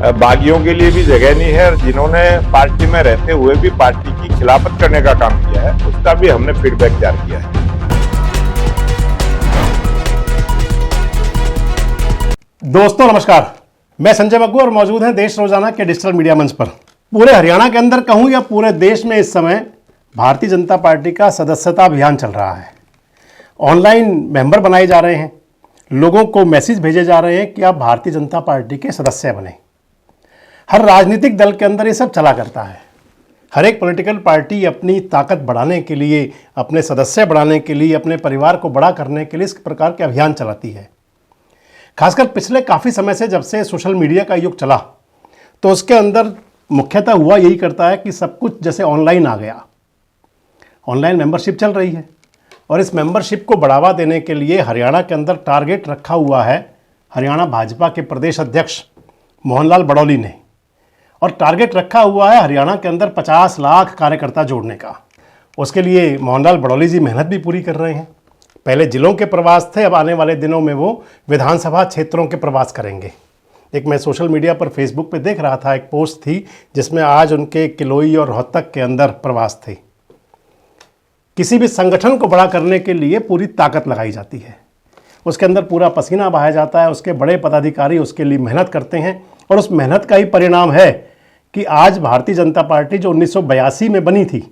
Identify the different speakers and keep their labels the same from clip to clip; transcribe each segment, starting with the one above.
Speaker 1: बागियों के लिए भी जगह नहीं है और जिन्होंने पार्टी में रहते हुए भी पार्टी की खिलाफत करने का काम किया है उसका भी हमने फीडबैक तैयार किया है।
Speaker 2: दोस्तों नमस्कार, मैं संजय बग्गू और मौजूद हैं देश रोजाना के डिजिटल मीडिया मंच पर। पूरे हरियाणा के अंदर कहूं या पूरे देश में इस समय भारतीय जनता पार्टी का सदस्यता अभियान चल रहा है। ऑनलाइन मेंबर बनाए जा रहे हैं, लोगों को मैसेज भेजे जा रहे हैं कि आप भारतीय जनता पार्टी के सदस्य बने। हर राजनीतिक दल के अंदर ये सब चला करता है। हर एक पॉलिटिकल पार्टी अपनी ताकत बढ़ाने के लिए, अपने सदस्य बढ़ाने के लिए, अपने परिवार को बड़ा करने के लिए इस प्रकार के अभियान चलाती है। खासकर पिछले काफ़ी समय से जब से सोशल मीडिया का युग चला तो उसके अंदर मुख्यतः हुआ यही करता है कि सब कुछ जैसे ऑनलाइन आ गया। ऑनलाइन मेंबरशिप चल रही है और इस मेंबरशिप को बढ़ावा देने के लिए हरियाणा के अंदर टारगेट रखा हुआ है हरियाणा भाजपा के प्रदेश अध्यक्ष मोहनलाल बड़ौली ने। और टारगेट रखा हुआ है हरियाणा के अंदर 50 लाख कार्यकर्ता जोड़ने का। उसके लिए मोहनलाल बड़ौली जी मेहनत भी पूरी कर रहे हैं। पहले जिलों के प्रवास थे, अब आने वाले दिनों में वो विधानसभा क्षेत्रों के प्रवास करेंगे। एक मैं सोशल मीडिया पर फेसबुक पे देख रहा था, एक पोस्ट थी जिसमें आज उनके किलोई और रोहतक के अंदर प्रवास थे। किसी भी संगठन को बड़ा करने के लिए पूरी ताकत लगाई जाती है, उसके अंदर पूरा पसीना बहाया जाता है, उसके बड़े पदाधिकारी उसके लिए मेहनत करते हैं और उस मेहनत का ही परिणाम है कि आज भारतीय जनता पार्टी जो 1982 में बनी थी,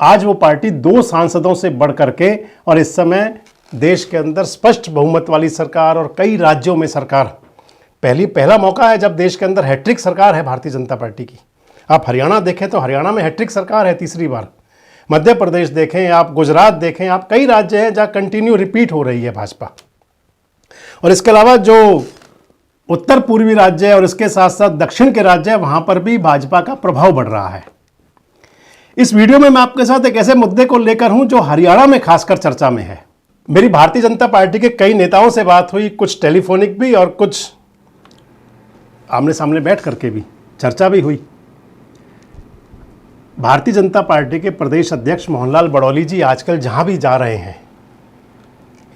Speaker 2: आज वो पार्टी 2 सांसदों से बढ़ करके और इस समय देश के अंदर स्पष्ट बहुमत वाली सरकार और कई राज्यों में सरकार, पहला मौका है जब देश के अंदर हैट्रिक सरकार है भारतीय जनता पार्टी की। आप हरियाणा देखें तो हरियाणा में हैट्रिक सरकार है तीसरी बार। मध्य प्रदेश देखें, आप गुजरात देखें, आप कई राज्य हैं जहाँ कंटिन्यू रिपीट हो रही है भाजपा। और इसके अलावा जो उत्तर पूर्वी राज्य है और इसके साथ साथ दक्षिण के राज्य है, वहाँ पर भी भाजपा का प्रभाव बढ़ रहा है। इस वीडियो में मैं आपके साथ एक ऐसे मुद्दे को लेकर हूं जो हरियाणा में खासकर चर्चा में है। मेरी भारतीय जनता पार्टी के कई नेताओं से बात हुई, कुछ टेलीफोनिक भी और कुछ आमने सामने बैठ करके भी चर्चा भी हुई। भारतीय जनता पार्टी के प्रदेश अध्यक्ष मोहनलाल बड़ौली जी आजकल जहां भी जा रहे हैं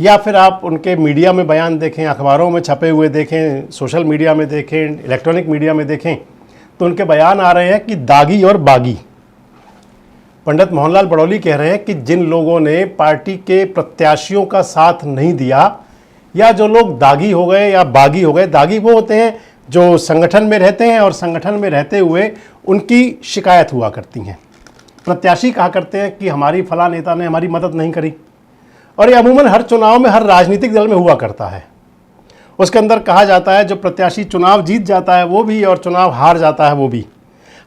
Speaker 2: या फिर आप उनके मीडिया में बयान देखें, अखबारों में छपे हुए देखें, सोशल मीडिया में देखें, इलेक्ट्रॉनिक मीडिया में देखें, तो उनके बयान आ रहे हैं कि दागी और बागी। पंडित मोहनलाल बड़ौली कह रहे हैं कि जिन लोगों ने पार्टी के प्रत्याशियों का साथ नहीं दिया या जो लोग दागी हो गए या बागी हो गए, दागी वो होते हैं जो संगठन में रहते हैं और संगठन में रहते हुए उनकी शिकायत हुआ करती हैं। प्रत्याशी कहा करते हैं कि हमारी फला नेता ने हमारी मदद नहीं करी, और ये अमूमन हर चुनाव में हर राजनीतिक दल में हुआ करता है। उसके अंदर कहा जाता है जो प्रत्याशी चुनाव जीत जाता है वो भी और चुनाव हार जाता है वो भी।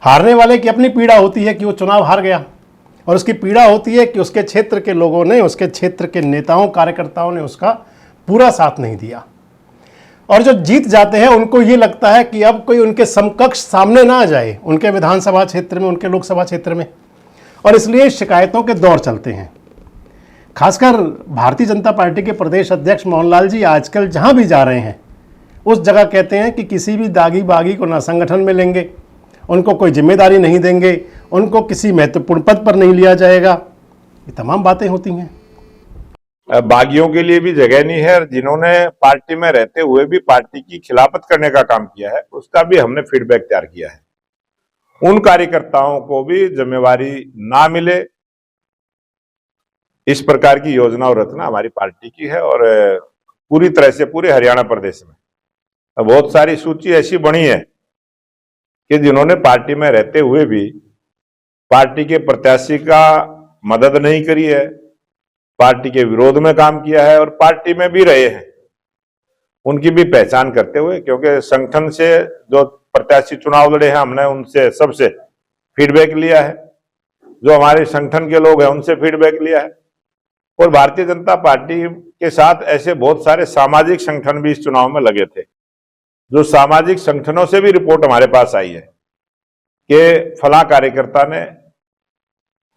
Speaker 2: हारने वाले की अपनी पीड़ा होती है कि वो चुनाव हार गया, और उसकी पीड़ा होती है कि उसके क्षेत्र के लोगों ने, उसके क्षेत्र के नेताओं कार्यकर्ताओं ने उसका पूरा साथ नहीं दिया। और जो जीत जाते हैं उनको ये लगता है कि अब कोई उनके समकक्ष सामने ना आ जाए उनके विधानसभा क्षेत्र में, उनके लोकसभा क्षेत्र में, और इसलिए शिकायतों के दौर चलते हैं। खासकर भारतीय जनता पार्टी के प्रदेश अध्यक्ष मोहनलाल जी आजकल जहां भी जा रहे हैं उस जगह कहते हैं कि किसी भी दागी बागी को ना संगठन में लेंगे, उनको कोई जिम्मेदारी नहीं देंगे, उनको किसी महत्वपूर्ण पद पर नहीं लिया जाएगा। ये तमाम बातें होती हैं।
Speaker 1: बागियों के लिए भी जगह नहीं है और जिन्होंने पार्टी में रहते हुए भी पार्टी की खिलाफत करने का काम किया है उसका भी हमने फीडबैक तैयार किया है। उन कार्यकर्ताओं को भी जिम्मेवारी ना मिले, इस प्रकार की योजना और रचना हमारी पार्टी की है। और पूरी तरह से पूरे हरियाणा प्रदेश में बहुत सारी सूची ऐसी बनी है कि जिन्होंने पार्टी में रहते हुए भी पार्टी के प्रत्याशी का मदद नहीं करी है, पार्टी के विरोध में काम किया है और पार्टी में भी रहे हैं, उनकी भी पहचान करते हुए, क्योंकि संगठन से जो प्रत्याशी चुनाव लड़े हैं हमने उनसे सबसे फीडबैक लिया है, जो हमारे संगठन के लोग हैं उनसे फीडबैक लिया है। और भारतीय जनता पार्टी के साथ ऐसे बहुत सारे सामाजिक संगठन भी इस चुनाव में लगे थे, जो सामाजिक संगठनों से भी रिपोर्ट हमारे पास आई है कि फला कार्यकर्ता ने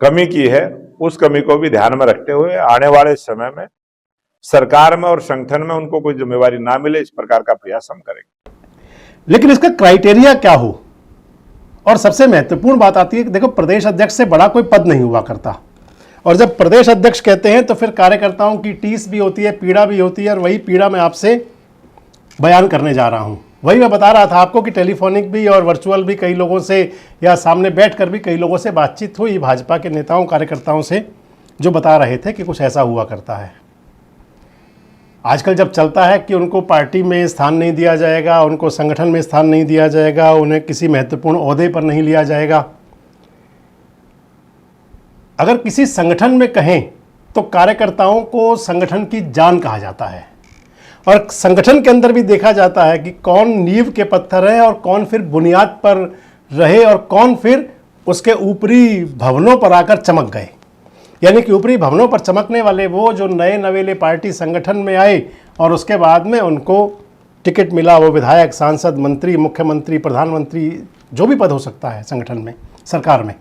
Speaker 1: कमी की है। उस कमी को भी ध्यान में रखते हुए आने वाले समय में सरकार में और संगठन में उनको कोई जिम्मेवारी ना मिले, इस प्रकार का प्रयास हम करेंगे।
Speaker 2: लेकिन इसका क्राइटेरिया क्या हो? और सबसे महत्वपूर्ण बात आती है कि देखो, प्रदेश अध्यक्ष से बड़ा कोई पद नहीं हुआ करता, और जब प्रदेश अध्यक्ष कहते हैं तो फिर कार्यकर्ताओं की टीस भी होती है, पीड़ा भी होती है, और वही पीड़ा मैं आपसे बयान करने जा रहा हूं। वही मैं बता रहा था आपको कि टेलीफोनिक भी और वर्चुअल भी कई लोगों से या सामने बैठकर भी कई लोगों से बातचीत हुई भाजपा के नेताओं कार्यकर्ताओं से, जो बता रहे थे कि कुछ ऐसा हुआ करता है। आजकल जब चलता है कि उनको पार्टी में स्थान नहीं दिया जाएगा, उनको संगठन में स्थान नहीं दिया जाएगा, उन्हें किसी महत्वपूर्ण ओहदे पर नहीं लिया जाएगा। अगर किसी संगठन में कहें तो कार्यकर्ताओं को संगठन की जान कहा जाता है, और संगठन के अंदर भी देखा जाता है कि कौन नींव के पत्थर है और कौन फिर बुनियाद पर रहे और कौन फिर उसके ऊपरी भवनों पर आकर चमक गए। यानी कि ऊपरी भवनों पर चमकने वाले वो जो नए नवेले पार्टी संगठन में आए और उसके बाद में उनको टिकट मिला, वो विधायक, सांसद, मंत्री, मुख्यमंत्री, प्रधानमंत्री, जो भी पद हो सकता है संगठन में, सरकार में।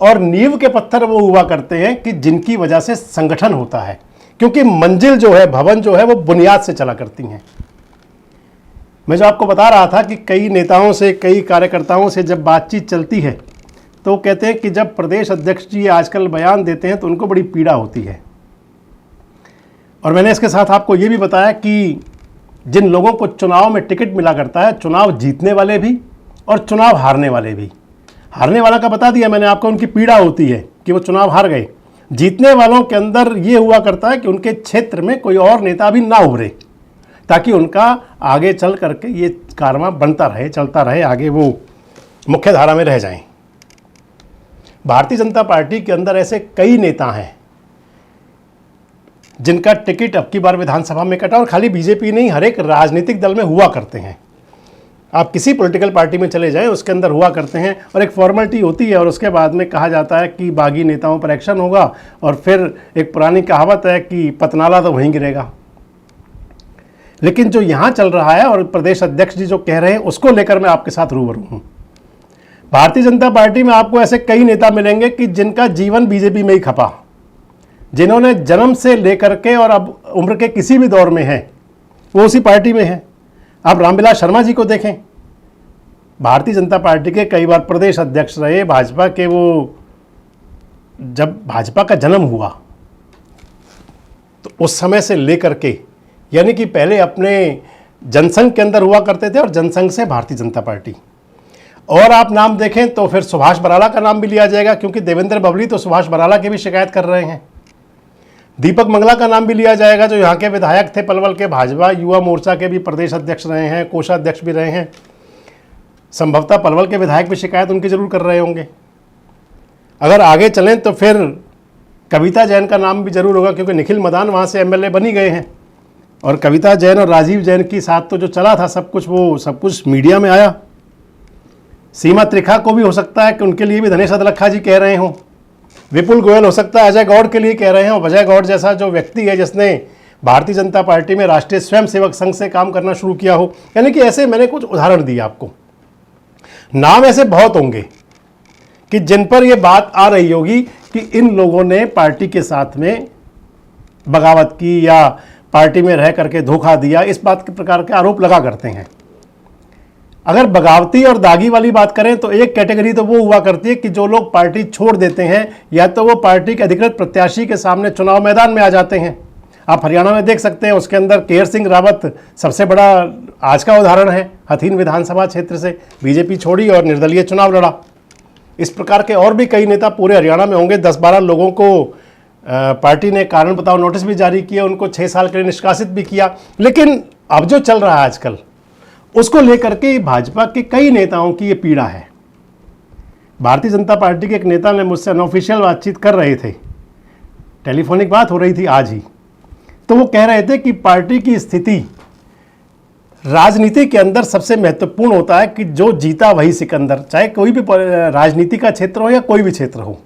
Speaker 2: और नींव के पत्थर वो हुआ करते हैं कि जिनकी वजह से संगठन होता है, क्योंकि मंजिल जो है, भवन जो है, वो बुनियाद से चला करती हैं। मैं जो आपको बता रहा था कि कई नेताओं से, कई कार्यकर्ताओं से जब बातचीत चलती है तो वो कहते हैं कि जब प्रदेश अध्यक्ष जी आजकल बयान देते हैं तो उनको बड़ी पीड़ा होती है। और मैंने इसके साथ आपको ये भी बताया कि जिन लोगों को चुनाव में टिकट मिला करता है, चुनाव जीतने वाले भी और चुनाव हारने वाले भी। हारने वाला का बता दिया मैंने आपको, उनकी पीड़ा होती है कि वो चुनाव हार गए। जीतने वालों के अंदर ये हुआ करता है कि उनके क्षेत्र में कोई और नेता भी ना उभरे, ताकि उनका आगे चल करके ये कारवां बनता रहे, चलता रहे, आगे वो मुख्य धारा में रह जाएं। भारतीय जनता पार्टी के अंदर ऐसे कई नेता हैं जिनका टिकट अब की बार विधानसभा में कटा, और खाली बीजेपी नहीं, हर एक राजनीतिक दल में हुआ करते हैं। आप किसी पॉलिटिकल पार्टी में चले जाएं, उसके अंदर हुआ करते हैं, और एक फॉर्मेलिटी होती है, और उसके बाद में कहा जाता है कि बागी नेताओं पर एक्शन होगा, और फिर एक पुरानी कहावत है कि पतनाला तो वहीं गिरेगा। लेकिन जो यहाँ चल रहा है और प्रदेश अध्यक्ष जी जो कह रहे हैं, उसको लेकर मैं आपके साथ रूबरू हूँ। भारतीय जनता पार्टी में आपको ऐसे कई नेता मिलेंगे कि जिनका जीवन बीजेपी में ही खपा, जिन्होंने जन्म से लेकर के और अब उम्र के किसी भी दौर में हैं, वो उसी पार्टी में हैं। आप रामविलास शर्मा जी को देखें, भारतीय जनता पार्टी के कई बार प्रदेश अध्यक्ष रहे, भाजपा के वो जब भाजपा का जन्म हुआ तो उस समय से लेकर के, यानी कि पहले अपने जनसंघ के अंदर हुआ करते थे और जनसंघ से भारतीय जनता पार्टी। और आप नाम देखें तो फिर सुभाष बराला का नाम भी लिया जाएगा, क्योंकि देवेंद्र बबली तो सुभाष बराला की भी शिकायत कर रहे हैं। दीपक मंगला का नाम भी लिया जाएगा, जो यहाँ के विधायक थे पलवल के, भाजपा युवा मोर्चा के भी प्रदेश अध्यक्ष रहे हैं, कोषाध्यक्ष भी रहे हैं। संभवतः पलवल के विधायक भी शिकायत उनकी जरूर कर रहे होंगे। अगर आगे चलें तो फिर कविता जैन का नाम भी जरूर होगा, क्योंकि निखिल मदान वहाँ से एमएलए बनी गए हैं। और कविता जैन और राजीव जैन की साथ तो जो चला था सब कुछ, वो सब कुछ मीडिया में आया। सीमा त्रिखा को भी हो सकता है कि उनके लिए भी धनेश अदलखा जी कह रहे हों। विपुल गोयल हो सकता है अजय गौड़ के लिए कह रहे हैं, और अजय गौड़ जैसा जो व्यक्ति है जिसने भारतीय जनता पार्टी में राष्ट्रीय स्वयंसेवक संघ से काम करना शुरू किया हो। यानी कि ऐसे मैंने कुछ उदाहरण दिए आपको। नाम ऐसे बहुत होंगे कि जिन पर यह बात आ रही होगी कि इन लोगों ने पार्टी के साथ में बगावत की या पार्टी में रह करके धोखा दिया, इस बात के प्रकार के आरोप लगा करते हैं। अगर बगावती और दागी वाली बात करें तो एक कैटेगरी तो वो हुआ करती है कि जो लोग पार्टी छोड़ देते हैं, या तो वो पार्टी के अधिकृत प्रत्याशी के सामने चुनाव मैदान में आ जाते हैं। आप हरियाणा में देख सकते हैं, उसके अंदर केयर सिंह रावत सबसे बड़ा आज का उदाहरण है। हथीन विधानसभा क्षेत्र से बीजेपी छोड़ी और निर्दलीय चुनाव लड़ा। इस प्रकार के और भी कई नेता पूरे हरियाणा में होंगे। 10-12 लोगों को पार्टी ने कारण बताओ नोटिस भी जारी किया, उनको 6 साल के लिए निष्कासित भी किया। लेकिन अब जो चल रहा है आजकल, उसको लेकर के भाजपा के कई नेताओं की ये पीड़ा है। भारतीय जनता पार्टी के एक नेता ने मुझसे अनऑफिशियल बातचीत कर रहे थे, टेलीफोनिक बात हो रही थी आज ही। तो वो कह रहे थे कि पार्टी की स्थिति राजनीति के अंदर सबसे महत्वपूर्ण होता है कि जो जीता वही सिकंदर, चाहे कोई भी राजनीति का क्षेत्र हो या कोई भी क्षेत्र हो।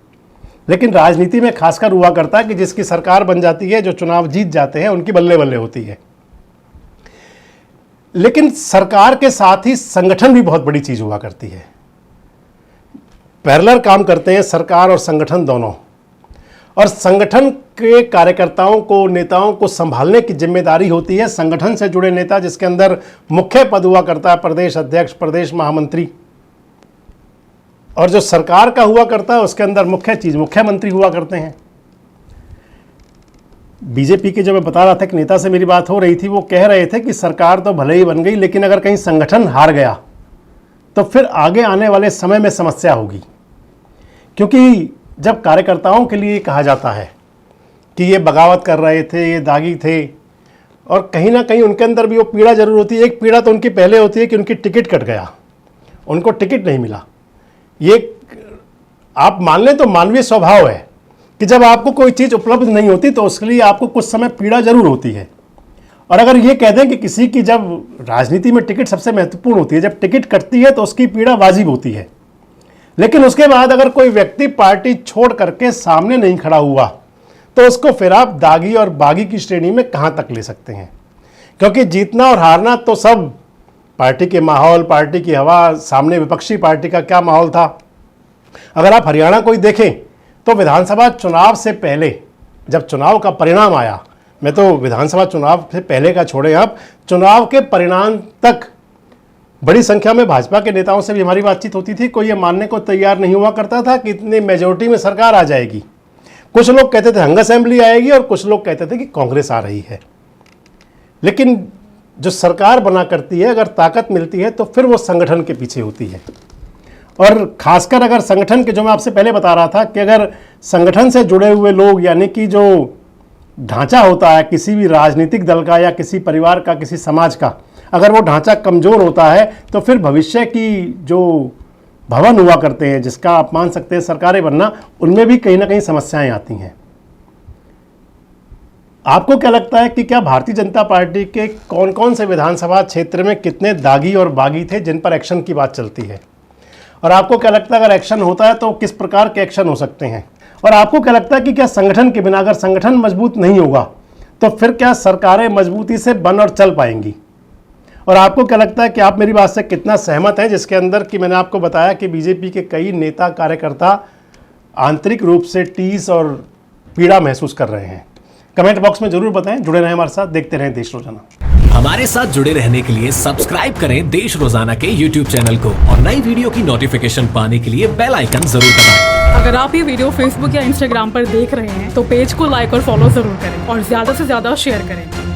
Speaker 2: लेकिन राजनीति में खासकर हुआ करता है कि जिसकी सरकार बन जाती है, जो चुनाव जीत जाते हैं, उनकी बल्ले बल्ले होती है। लेकिन सरकार के साथ ही संगठन भी बहुत बड़ी चीज हुआ करती है। पैरेलल काम करते हैं सरकार और संगठन दोनों, और संगठन के कार्यकर्ताओं को, नेताओं को संभालने की जिम्मेदारी होती है संगठन से जुड़े नेता, जिसके अंदर मुख्य पद हुआ करता है प्रदेश अध्यक्ष, प्रदेश महामंत्री। और जो सरकार का हुआ करता है उसके अंदर मुख्य चीज मुख्यमंत्री हुआ करते हैं। बीजेपी के जो मैं बता रहा था कि नेता से मेरी बात हो रही थी, वो कह रहे थे कि सरकार तो भले ही बन गई, लेकिन अगर कहीं संगठन हार गया तो फिर आगे आने वाले समय में समस्या होगी। क्योंकि जब कार्यकर्ताओं के लिए कहा जाता है कि ये बगावत कर रहे थे, ये दागी थे, और कहीं ना कहीं उनके अंदर भी वो पीड़ा जरूर होती है। एक पीड़ा तो उनकी पहले होती है कि उनकी टिकट कट गया, उनको टिकट नहीं मिला। ये आप मान लें तो मानवीय स्वभाव है कि जब आपको कोई चीज़ उपलब्ध नहीं होती तो उसके लिए आपको कुछ समय पीड़ा जरूर होती है। और अगर ये कह दें कि किसी की, जब राजनीति में टिकट सबसे महत्वपूर्ण होती है, जब टिकट कटती है तो उसकी पीड़ा वाजिब होती है, लेकिन उसके बाद अगर कोई व्यक्ति पार्टी छोड़ करके सामने नहीं खड़ा हुआ तो उसको फिर आप दागी और बागी की श्रेणी में कहाँ तक ले सकते हैं। क्योंकि जीतना और हारना तो सब पार्टी के माहौल, पार्टी की हवा, सामने विपक्षी पार्टी का क्या माहौल था। अगर आप हरियाणा को ही देखें तो विधानसभा चुनाव से पहले जब चुनाव का परिणाम आया, मैं तो विधानसभा चुनाव से पहले का छोड़े, आप चुनाव के परिणाम तक बड़ी संख्या में भाजपा के नेताओं से भी हमारी बातचीत होती थी। कोई ये मानने को तैयार नहीं हुआ करता था कि इतनी मेजोरिटी में सरकार आ जाएगी। कुछ लोग कहते थे हंग असेंबली आएगी और कुछ लोग कहते थे कि कांग्रेस आ रही है। लेकिन जो सरकार बना करती है, अगर ताकत मिलती है तो फिर वो संगठन के पीछे होती है। और खासकर अगर संगठन के, जो मैं आपसे पहले बता रहा था कि अगर संगठन से जुड़े हुए लोग, यानी कि जो ढांचा होता है किसी भी राजनीतिक दल का या किसी परिवार का, किसी समाज का, अगर वो ढांचा कमज़ोर होता है तो फिर भविष्य की जो भवन हुआ करते हैं, जिसका आप मान सकते हैं सरकारें बनना, उनमें भी कहीं ना कहीं समस्याएं आती हैं। आपको क्या लगता है कि क्या भारतीय जनता पार्टी के कौन कौन से विधानसभा क्षेत्र में कितने दागी और बागी थे जिन पर एक्शन की बात चलती है? और आपको क्या लगता है अगर एक्शन होता है तो किस प्रकार के एक्शन हो सकते हैं? और आपको क्या लगता है कि क्या संगठन के बिना, अगर संगठन मजबूत नहीं होगा तो फिर क्या सरकारें मजबूती से बन और चल पाएंगी? और आपको क्या लगता है कि आप मेरी बात से कितना सहमत हैं, जिसके अंदर कि मैंने आपको बताया कि बीजेपी के कई नेता कार्यकर्ता आंतरिक रूप से टीस और पीड़ा महसूस कर रहे हैं? कमेंट बॉक्स में जरूर बताएं। जुड़े रहें हमारे साथ, देखते रहें देश रोजाना।
Speaker 3: हमारे साथ जुड़े रहने के लिए सब्सक्राइब करें देश रोजाना के YouTube चैनल को और नई वीडियो की नोटिफिकेशन पाने के लिए बेल आइकन जरूर दबाएं।
Speaker 4: अगर आप ये वीडियो Facebook या Instagram पर देख रहे हैं तो पेज को लाइक और फॉलो जरूर करें और ज्यादा से ज्यादा शेयर करें।